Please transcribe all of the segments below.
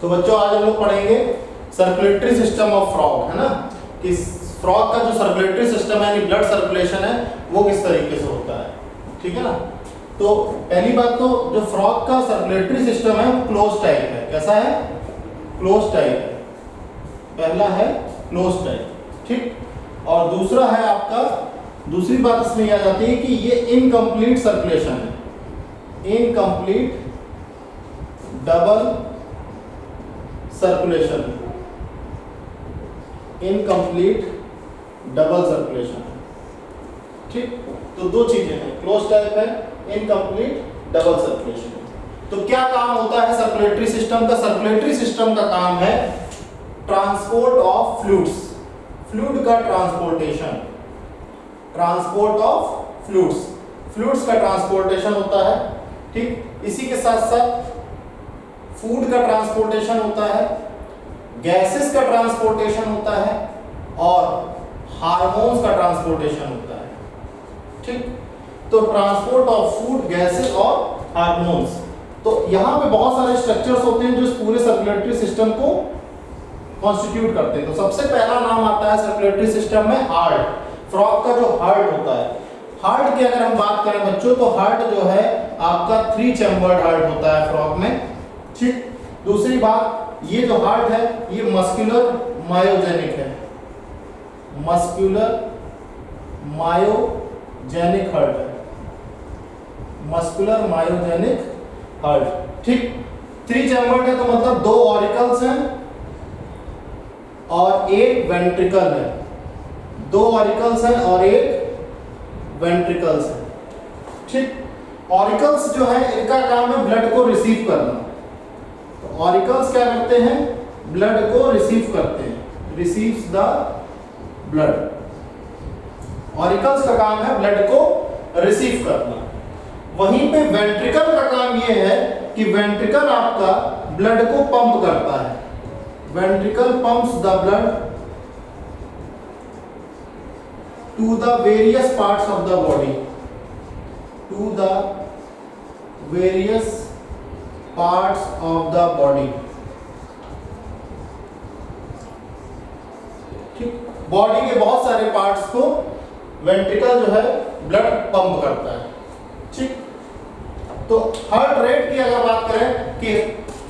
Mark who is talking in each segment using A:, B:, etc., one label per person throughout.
A: तो बच्चों आज हम लोग पढ़ेंगे सर्कुलेटरी सिस्टम ऑफ फ्रॉग, है ना, कि फ्रॉग का जो सर्कुलेटरी सिस्टम है यानी ब्लड सर्कुलेशन है वो किस तरीके से होता है, ठीक है ना। तो पहली बात तो जो फ्रॉग का सर्कुलेटरी सिस्टम है वो क्लोज टाइप है। कैसा है? क्लोज टाइप है। पहला है क्लोज टाइप, ठीक। और दूसरा है आपका, दूसरी बात इसमें आ जाती है कि ये इनकम्प्लीट सर्कुलेशन है, incomplete double circulation, incomplete double circulation, ठीक। तो दो चीजें हैं, क्लोज टाइप है, इनकम्प्लीट डबल सर्कुलेशन। तो क्या काम होता है सर्कुलेटरी सिस्टम का? सर्कुलेटरी सिस्टम का काम है ट्रांसपोर्ट ऑफ फ्लूइड्स, फ्लूइड का transportation, transport of fluids, fluids का ट्रांसपोर्टेशन होता है, ठीक। इसी के साथ साथ फूड का ट्रांसपोर्टेशन होता है, गैसेस का ट्रांसपोर्टेशन होता है और हार्मोन्स का ट्रांसपोर्टेशन होता है, ठीक। तो ट्रांसपोर्ट ऑफ फूड, गैसेस और हार्मोन्स। तो यहाँ पे बहुत सारे स्ट्रक्चर्स होते हैं जो इस पूरे सर्कुलेटरी सिस्टम को कॉन्स्टिट्यूट करते हैं। तो सबसे पहला नाम आता है सर्कुलेटरी सिस्टम में हार्ट। फ्रॉग का जो हार्ट होता है, हार्ट की अगर हम बात करें बच्चों तो हार्ट जो है आपका 3 चैम्बर्ड हार्ट होता है फ्रॉग में, ठीक। दूसरी बात, ये जो हार्ट है ये मस्कुलर मायोजेनिक है, मस्कुलर मायोजेनिक हार्ट है, मस्कुलर मायोजेनिक हार्ट, ठीक। 3 चैम्बर्ड है तो मतलब 2 ऑरिकल्स हैं और 1 वेंट्रिकल है, 2 ऑरिकल्स हैं और 1 वेंट्रिकल्स है, ठीक। ऑरिकल्स जो है इनका काम है ब्लड को रिसीव करना। तो ऑरिकल्स क्या करते हैं? ब्लड को रिसीव करते हैं, रिसीव्स द ब्लड। ऑरिकल्स का काम है ब्लड को रिसीव करना। वहीं पे वेंट्रिकल का काम यह है कि वेंट्रिकल आपका ब्लड को पंप करता है, ventricle pumps the blood to the various parts of the body, to the various parts of the body, ठीक। बॉडी के बहुत सारे पार्ट्स को वेंट्रिकल जो है ब्लड पंप करता है, ठीक। तो हार्ट रेट की अगर बात करें कि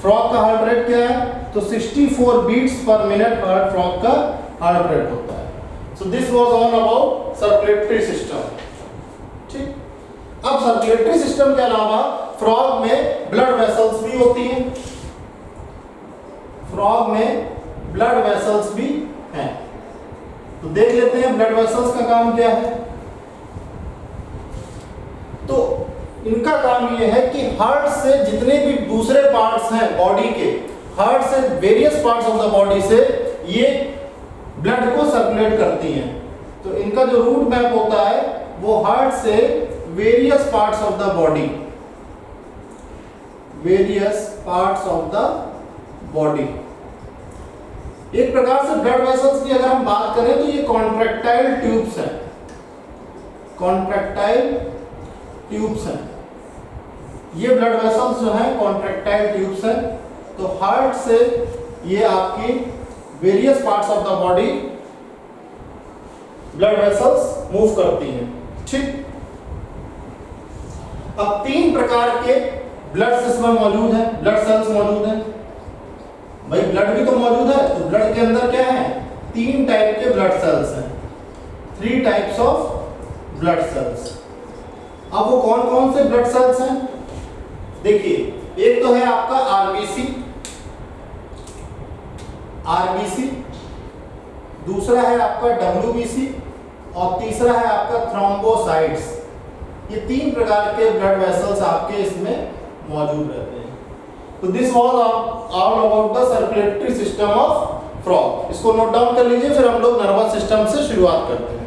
A: फ्रॉग का हार्ट रेट क्या है, तो 64 beats per minute heart frog का हार्ट रेट होता है। So this was all about circulatory system, ठीक। अब सर्कुलेटरी सिस्टम के अलावा फ्रॉग में ब्लड वेसल्स भी होती हैं, फ्रॉग में ब्लड वेसल्स भी हैं। तो देख लेते हैं ब्लड वेसल्स का काम क्या है। तो इनका काम यह है कि हार्ट से जितने भी दूसरे पार्ट्स हैं बॉडी के, हार्ट से various parts of the body से ये ब्लड को सर्कुलेट करती हैं। तो इनका जो रूट मैप होता है वो हार्ट से various parts of the body, various parts of the body. एक प्रकार से ब्लड वेसल्स की अगर हम बात करें तो ये कॉन्ट्रैक्टाइल ट्यूब्स हैं, कॉन्ट्रैक्टाइल ट्यूब्स हैं। ये ब्लड वेसल्स जो हैं कॉन्ट्रैक्टाइल ट्यूब्स हैं। तो हार्ट से ये आपकी various parts of the body blood vessels move करती हैं, ठीक। अब 3 प्रकार के ब्लड इसमें मौजूद है, ब्लड सेल्स मौजूद हैं। भाई ब्लड भी तो मौजूद है, तो ब्लड के अंदर क्या है? 3 टाइप के ब्लड सेल्स हैं, 3 टाइप्स ऑफ ब्लड सेल्स। अब वो कौन कौन से ब्लड सेल्स हैं? देखिए, एक तो है आपका आरबीसी, आरबीसी, दूसरा है आपका डब्ल्यूबीसी और तीसरा है आपका थ्रोम्बोसाइट्स। ये 3 प्रकार के ब्लड वेसल्स आपके इसमें मौजूद रहते हैं। तो this was all about the circulatory system of frog. इसको नोट डाउन कर लीजिए, फिर हम लोग नर्वस सिस्टम से शुरुआत करते हैं।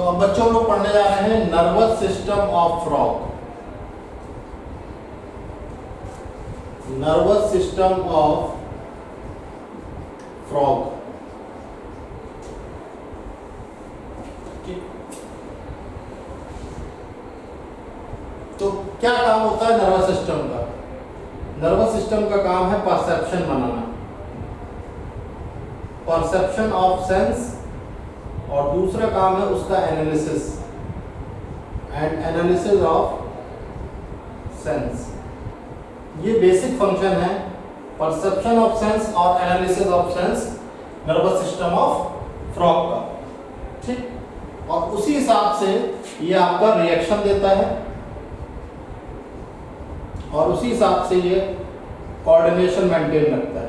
A: तो अब बच्चों हम लोग पढ़ने जा रहे हैं nervous system of frog. Nervous system of frog. तो क्या काम होता है नर्वस सिस्टम का? नर्वस सिस्टम का काम है perception banana, perception of sense, और दूसरा काम है उसका analysis and analysis of sense. ये बेसिक फंक्शन है, परसेप्शन ऑफ सेंस और analysis of sense nervous system of frog का। ठीक, और उसी हिसाब से ये आपका रिएक्शन देता है और उसी हिसाब से ये कोऑर्डिनेशन मेंटेन रखता है।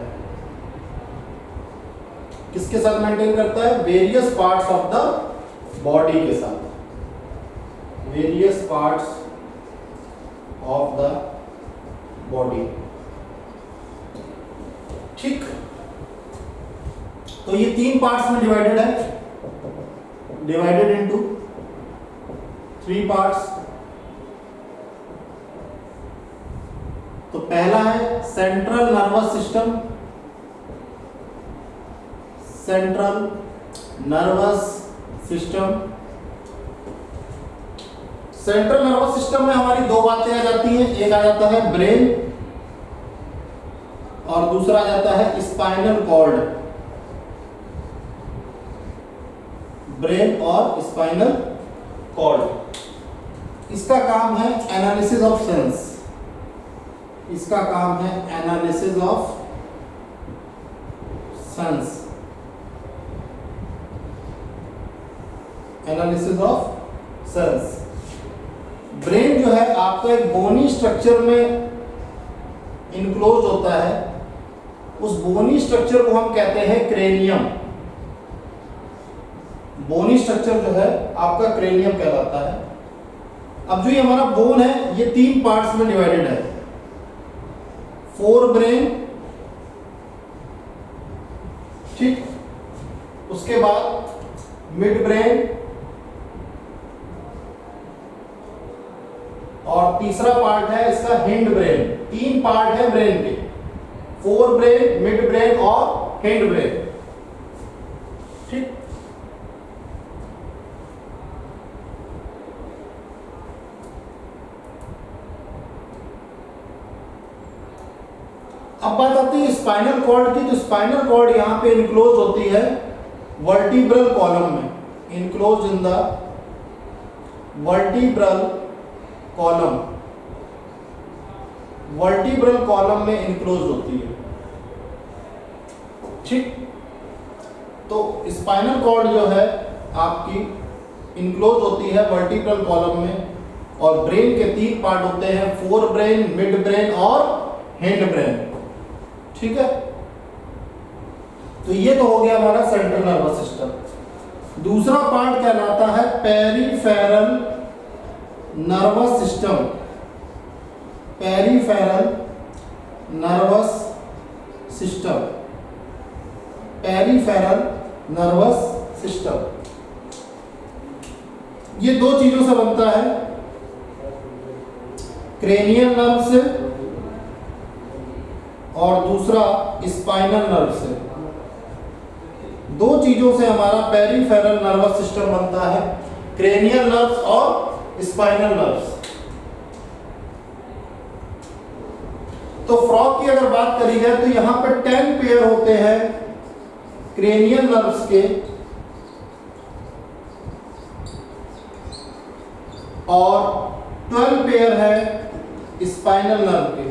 A: किसके साथ मेंटेन करता है? Various parts of the body के साथ, various parts of the body. ठीक, तो ये 3 पार्ट्स में डिवाइडेड है, डिवाइडेड इनटू 3 पार्ट्स। तो पहला है central nervous system, central nervous system. Central nervous system में हमारी 2 बातें आ जाती हैं, एक आ जाता है ब्रेन और दूसरा आ जाता है स्पाइनल कॉर्ड। ब्रेन और स्पाइनल कॉर्ड। इसका काम है एनालिसिस ऑफ सेंस, इसका काम है analysis of sense, analysis of sense. Brain जो है आपका एक बोनी स्ट्रक्चर में इनक्लोज होता है, उस बोनी स्ट्रक्चर को हम कहते हैं क्रेनियम। बोनी स्ट्रक्चर जो है आपका क्रेनियम कहलाता है। अब जो ये हमारा बोन है ये 3 पार्ट्स में डिवाइडेड है, फोर ब्रेन, ठीक, उसके बाद मिड ब्रेन, और तीसरा पार्ट है इसका हिंड ब्रेन। 3 पार्ट है ब्रेन के, फोर ब्रेन, मिड ब्रेन और हिंड ब्रेन। ठीक, अब बात आती है स्पाइनल कॉर्ड की। तो स्पाइनल कॉर्ड यहां पे इनक्लोज होती है वर्टिब्रल कॉलम में, enclose in the vertebral column, vertebral column में इनक्लोज होती है। ठीक, तो स्पाइनल कॉर्ड जो है आपकी इनक्लोज होती है वर्टिब्रल कॉलम में, और ब्रेन के 3 पार्ट होते हैं, फोर ब्रेन, मिड ब्रेन और हिंड ब्रेन। ठीक है, तो ये तो हो गया हमारा सेंट्रल नर्वस सिस्टम। दूसरा पार्ट कहलाता है peripheral nervous system, peripheral nervous system, peripheral nervous system. ये 2 चीजों से बनता है, क्रेनियल नर्व से और दूसरा स्पाइनल नर्व से। 2 चीजों से हमारा पेरिफेरल नर्वस सिस्टम बनता है, क्रेनियल नर्व्स और स्पाइनल नर्व्स। तो फ्रॉग की अगर बात करी जाए तो यहां पर 10 पेयर होते हैं क्रेनियल नर्व्स के और 12 पेयर है स्पाइनल नर्व के,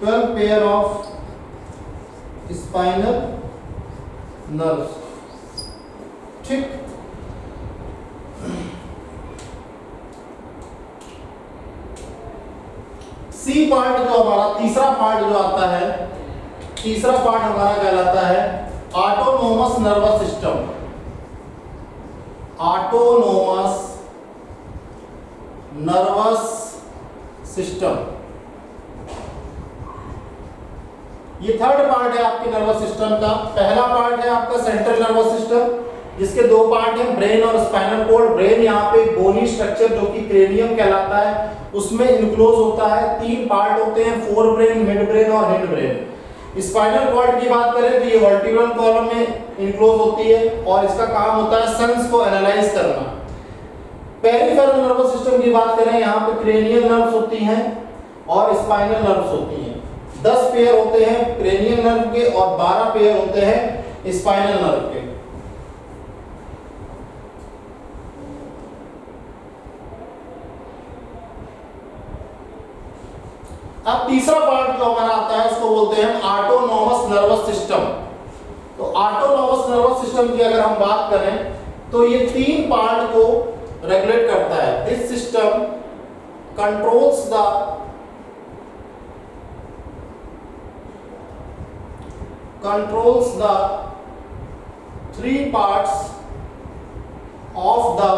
A: 12 पेयर ऑफ स्पाइनल नर्व्स। ठीक, सी पार्ट जो हमारा तीसरा पार्ट जो आता है, तीसरा पार्ट हमारा कहलाता है autonomous nervous system, autonomous nervous system. ये थर्ड पार्ट है आपके नर्वस सिस्टम का। पहला पार्ट है आपका सेंट्रल नर्वस सिस्टम, जिसके दो पार्ट हैं, ब्रेन और स्पाइनल कॉर्ड। ब्रेन यहाँ पे बोनी स्ट्रक्चर जो कि क्रेनियम कहलाता है उसमें इनक्लोज होता है। तीन पार्ट होते हैं, फोर ब्रेन, मिड ब्रेन और हिंड ब्रेन। स्पाइनल कॉर्ड की बात करें तो ये वर्टिब्रल कॉलम में इनक्लोज होती है और इसका काम होता है सेंस को एनालाइज करना। पेरिफेरल नर्वस सिस्टम की बात करें, यहाँ पे क्रेनियल नर्व्स होती हैं और स्पाइनल नर्व्स होती हैं। 10 पेयर होते हैं क्रेनियल नर्व के और 12 पेयर होते हैं स्पाइनल नर्व के। अब तीसरा पार्ट जो हमारा आता है उसको बोलते हैं ऑटोनॉमस नर्वस सिस्टम। तो ऑटोनॉमस नर्वस सिस्टम की अगर हम बात करें तो ये तीन पार्ट को रेगुलेट करता है। This system controls the three parts of the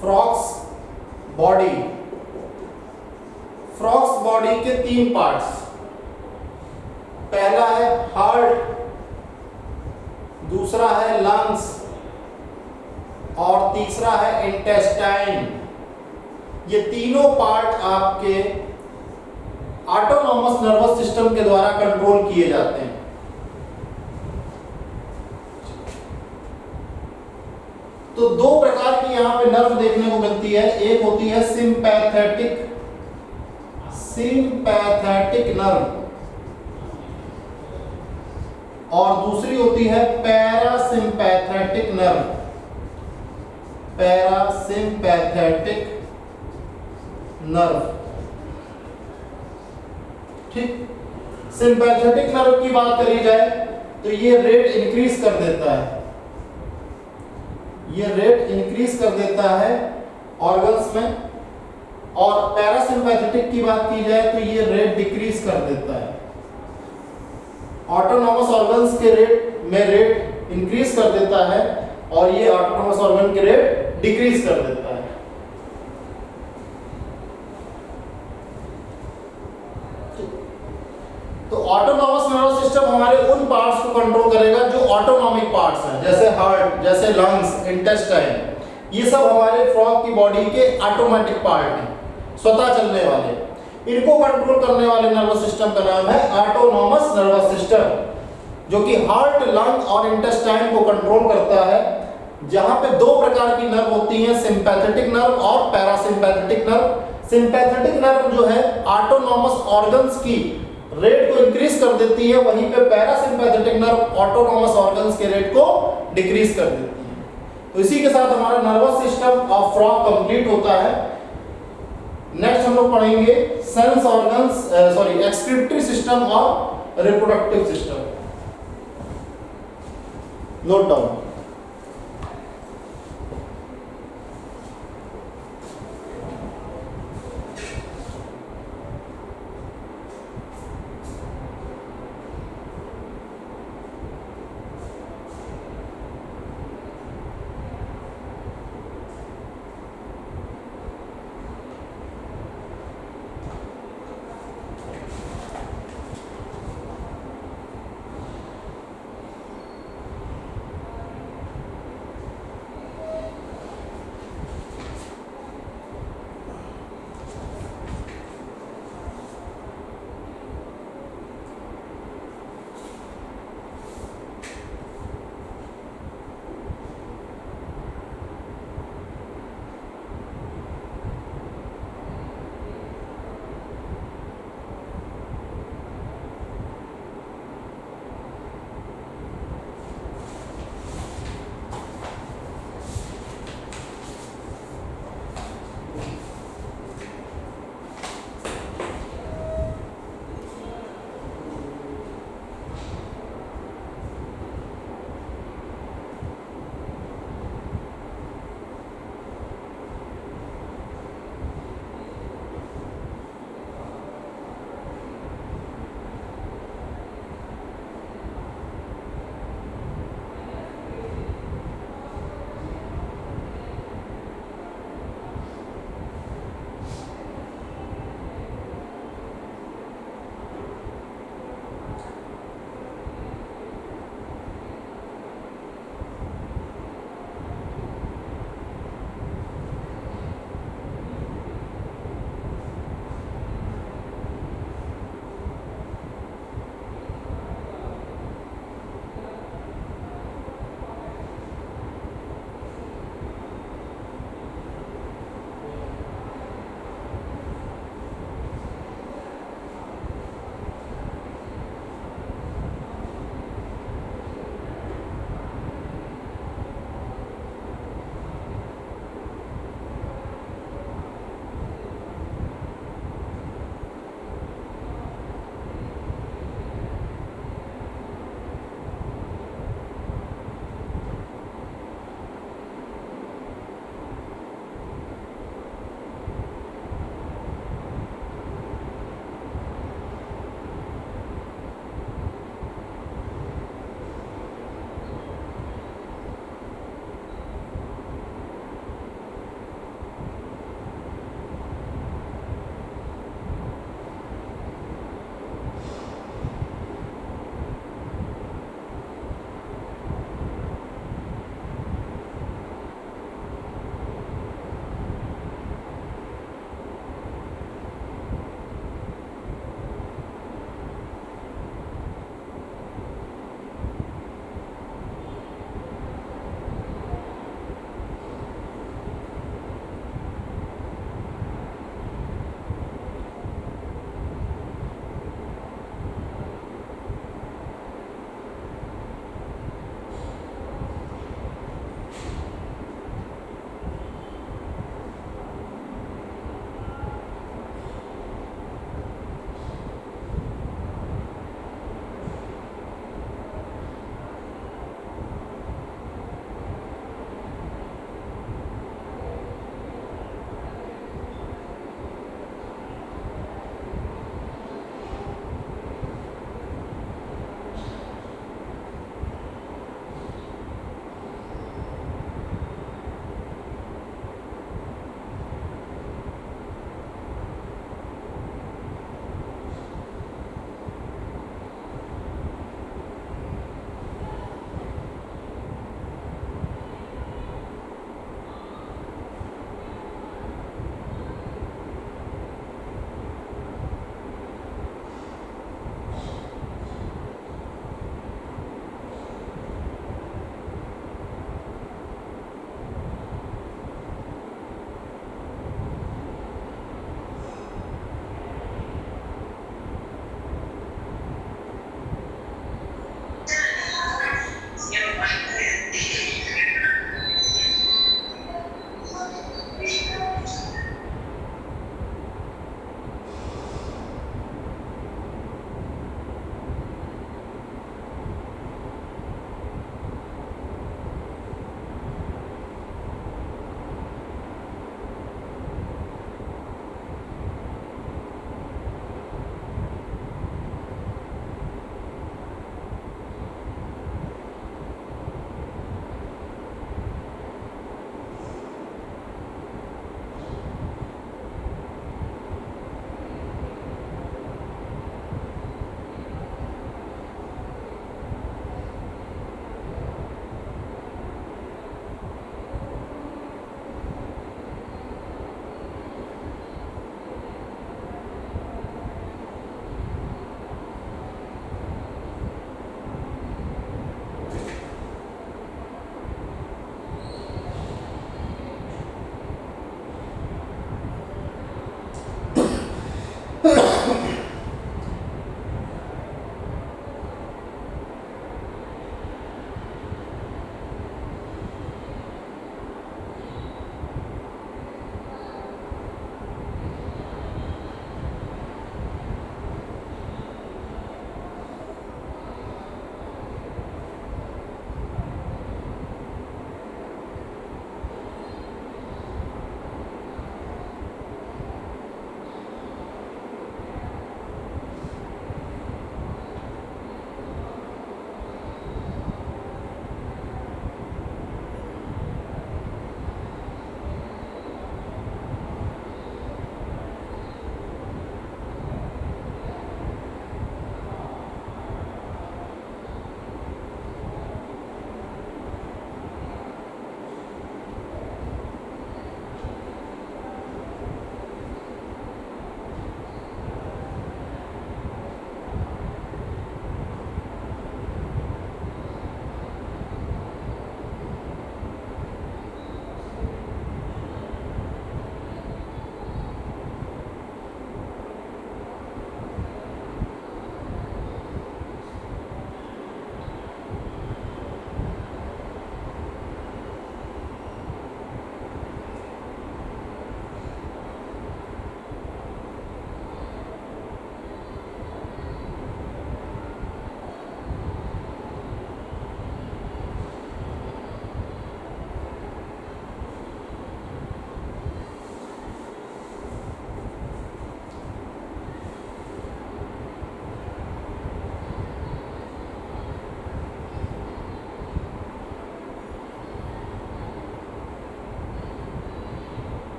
A: frog's body। Frogs body के तीन पार्ट्स, पहला है हार्ट, दूसरा है लंग्स और तीसरा है इंटेस्टाइन। ये तीनों पार्ट आपके ऑटोनॉमस नर्वस सिस्टम के द्वारा कंट्रोल किए जाते हैं। तो दो प्रकार की यहां पे नर्व देखने को मिलती है, एक होती है सिंपैथेटिक नर्व और दूसरी होती है पैरासिम्पैथेटिक नर्व। पैरासिम्पैथेटिक नर्व, ठीक। सिंपैथेटिक नर्व की बात करी जाए तो ये रेट इंक्रीज कर देता है, ये रेट इंक्रीज कर देता है ऑर्गन्स में, और पैरासिम्पैथेटिक की बात की जाए तो ये रेट डिक्रीज कर देता है। ऑटोनॉमस ऑर्गन्स के रेट इंक्रीज कर देता है और ये ऑटोनॉमस ऑर्गन के रेट डिक्रीज कर देता है। तो ऑटोनॉमस नर्वस सिस्टम हमारे उन पार्ट्स को कंट्रोल करेगा जो ऑटोनॉमिक पार्ट्स हैं, जैसे हार्ट, जैसे लंग्स, इंटेस्टाइन। ये सब हमारे फ्रॉग की बॉडी के ऑटोमेटिक पार्ट हैं, स्वतः चलने वाले। इनको कंट्रोल करने वाले नर्वस सिस्टम का नाम है ऑटोनॉमस नर्वस सिस्टम, जो कि हार्ट, लंग और इंटेस्टाइन को कंट्रोल करता है। जहां पे दो प्रकार की नर्व होती हैं, सिंपैथेटिक नर्व और पैरासिम्पैथेटिक नर्व। सिंपैथेटिक नर्व जो है ऑटोनॉमस ऑर्गन्स की रेट को इंक्रीज कर देती है, वहीं पे पैरासिम्पैथेटिक नर्व ऑटोनॉमस ऑर्गन्स के रेट को डिक्रीज कर देती है। तो इसी के साथ हमारा nervous system of frog complete होता है। नेक्स्ट हम लोग पढ़ेंगे सेंस ऑर्गन्स, एक्सक्रीटरी सिस्टम और रिप्रोडक्टिव सिस्टम। Note down.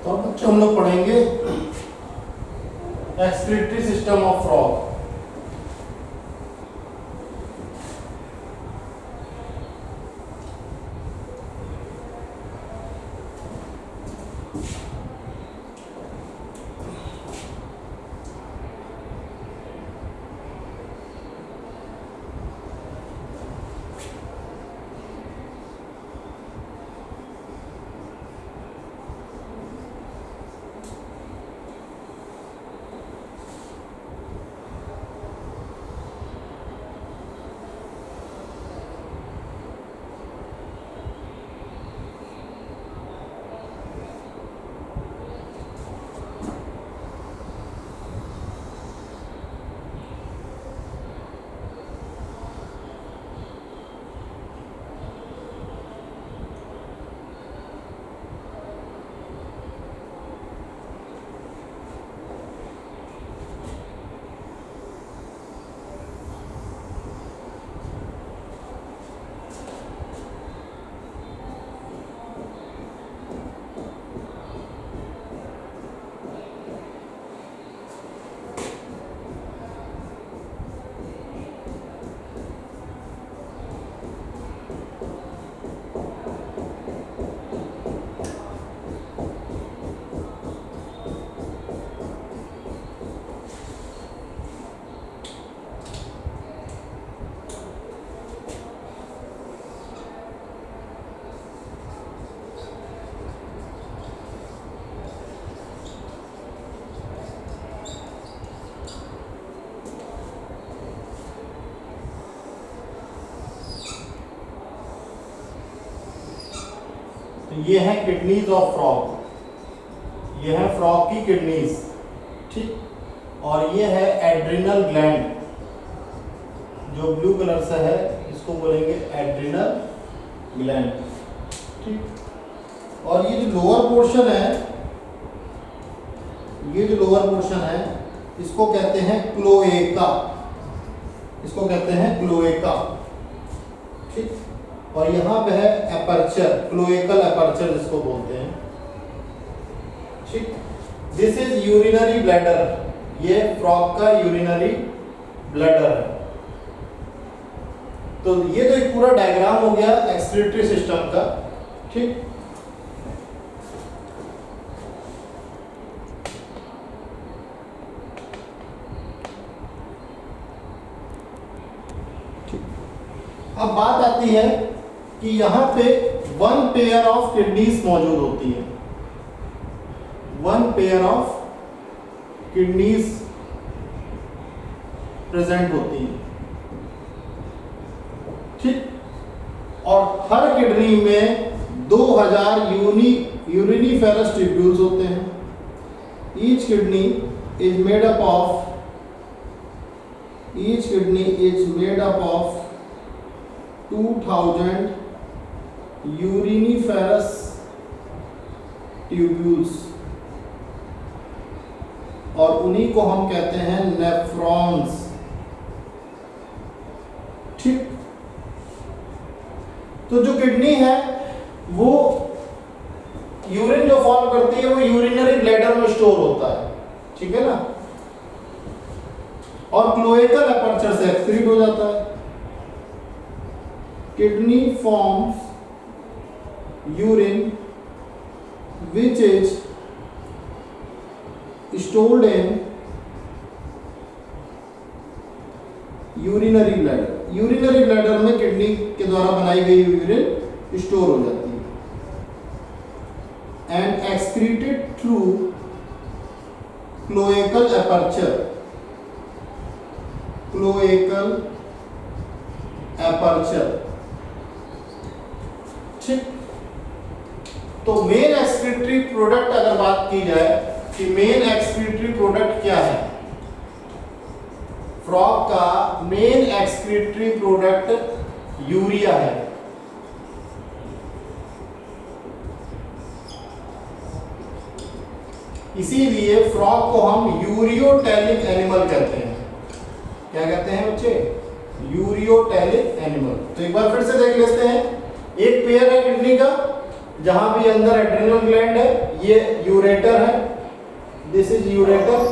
A: तो अब बच्चों हम लोग पढ़ेंगे एक्सक्रीटरी सिस्टम ऑफ फ्रॉग। ये है किडनीज ऑफ फ्रॉग, ये है फ्रॉग की किडनीज, ठीक। और ये है एड्रिनल ग्लैंड, जो ब्लू कलर से है इसको बोलेंगे एड्रिनल ग्लैंड, ठीक। और ये जो लोअर पोर्शन है, ये जो लोअर पोर्शन है इसको कहते हैं क्लोएका, इसको कहते हैं क्लोएका, ठीक। और यहाँ पे है एपर्चर, क्लोएकल एपर्चर जिसको बोलते हैं, ठीक। दिस इज यूरिनरी ब्लैडर, ये फ्रॉग का यूरिनरी ब्लैडर है। तो ये तो एक पूरा डायग्राम हो गया एक्सक्रीटरी सिस्टम का, ठीक। अब बात आती है कि यहां पे वन पेयर ऑफ किडनीज मौजूद होती है, one pair of kidneys present होती है, ठीक। और हर किडनी में 2000 यूरिनिफेरस ट्यूब्यूल्स होते हैं। Each kidney is made up of 2000 uriniferous tubules, और उन्हीं को हम कहते हैं नेफ्रॉन्स, ठीक। तो जो किडनी है वो यूरिन जो फॉर्म करती है वो यूरिनरी ब्लैडर में स्टोर होता है, ठीक है ना, और क्लोएकल एपर्चर से एक्सक्रीट हो जाता है। Kidney forms urine which is stored in urinary bladder. Urinary bladder में किडनी के द्वारा बनाई गई यूरिन स्टोर हो जाती है and excreted through cloacal aperture. Cloacal aperture, ठीक। तो मेन एक्सक्रीटरी प्रोडक्ट अगर बात की जाए कि मेन एक्सक्रीटरी प्रोडक्ट क्या है, फ्रॉग का मेन एक्सक्रीटरी प्रोडक्ट यूरिया है। इसीलिए फ्रॉग को हम यूरियोटैलिक एनिमल कहते हैं। क्या कहते हैं बच्चे? Ureotelic animal. तो एक बार फिर से देख लेते हैं। एक पेयर है किडनी का जहां भी अंदर एड्रिनल ग्लैंड है, ये यूरेटर है, दिस इज यूरेटर,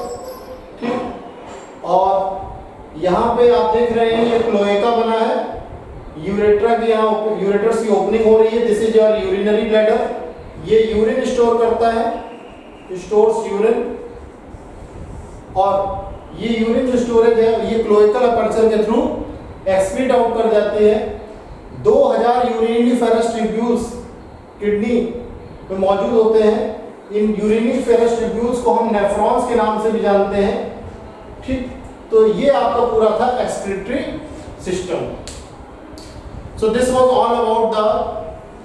A: ठीक। और यहाँ पे आप देख रहे हैं ये क्लोएका बना है, यूरेट्रा की यहाँ यूरेटर्स की ओपनिंग हो रही है, this is your urinary bladder, ये यूरिन स्टोर करता है, स्टोर्स यूरिन, और ये यूरिन जो स्टोरेज है ये क्लोएकल अपर्चर के थ्रू एक्सक्रीट आउट कर जाती है। 2000 यूरिनिफेरस ट्यूब्यूल्स किडनी में मौजूद होते हैं। इन यूरिनिफेरस ट्यूब्यूल्स को हम नेफ्रॉन्स के नाम से भी जानते हैं, ठीक। तो ये आपका पूरा था excretory system. So this was all about the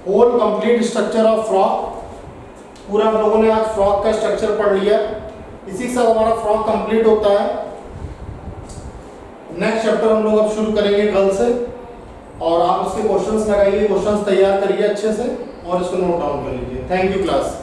A: whole complete structure of frog. पूरा हम लोगों ने आज फ्रॉग का स्ट्रक्चर पढ़ लिया, इसी के साथ हमारा फ्रॉग कंप्लीट होता है। नेक्स्ट चैप्टर हम लोग अब शुरू करेंगे कल से, और आप उसके क्वेश्चंस लगाइए, क्वेश्चंस तैयार करिए अच्छे से और इसको नोट डाउन कर लीजिए। Thank you class.